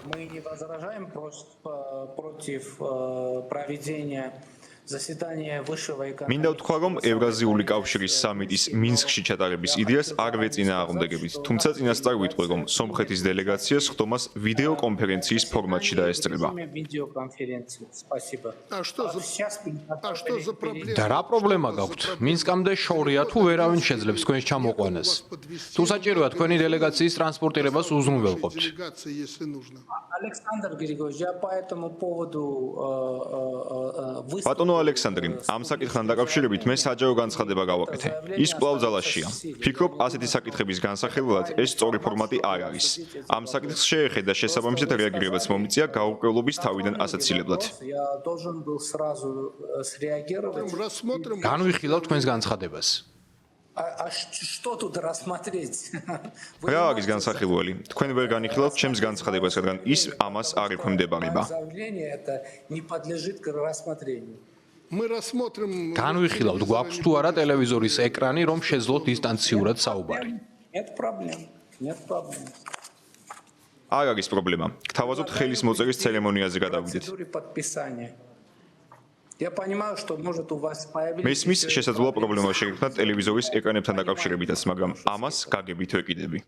Мы не возражаем против проведения заседания высшего მინდა ვთქვა, რომ ევრაზიული კავშირის სამიტის მინსკში ჩატარების იდეას არ ვეწინააღმდეგებით, თუმცა წინასწარ ვიტყვი, რომ სომხეთის დელეგაციას ხდომას ვიდეო კონფერენციის ფორმატში დაესწრება. და რა პრობლემა გაქვთ? მინსკამდე შორია თუ ვერავინ შეძლებს თქვენს ჩამოყვანას. თუ საჭიროა თქვენი დელეგაციის ტრანსპორტირებას უზრუნველყოფთ. Александр Григорьевич, я по этому поводу ბატონო ალექსანდრი, ამ საკითხთან დაკავშირებით მე საჯარო განცხადება გავაკეთე. ის კვლავ ძალაშია. Ფიქრობ, ასეთი საკითხების განსახილველად ეს სწორი ფორმატი არ არის. ამ საკითხს შეეხება და შესაბამისად რეაგირებაც მომიწია გაურკვევლობის თავიდან ასაცილებლად. я должен был сразу среагировать. განვიხილავ თქვენს განცხადებას. А что тут рассмотреть? რა არის განსახილველი? თქვენ ვერ განიხილავთ ჩემს განცხადებას, რადგან ის ამას არ ექვემდებარება. Заявление это не подлежит к рассмотрению. განვიხილავთ, გვაქვს თუ არა ტელევიზორის ეკრანი, რომ შეძლოთ დისტანციურად საუბარი. Нет проблем. Нет проблем. არ არის პრობლემა. გთავაზობთ ხელის მოწერის ცერემონიაზე გადავიდეთ. Процедуре подписания. Я понимаю, что может у вас появиться მესმის შესაძლოა პრობლემა შეექმნათ ტელევიზორის ეკრანებთან დაკავშირებითაც, მაგრამ ამას გაგებით ვეკიდები.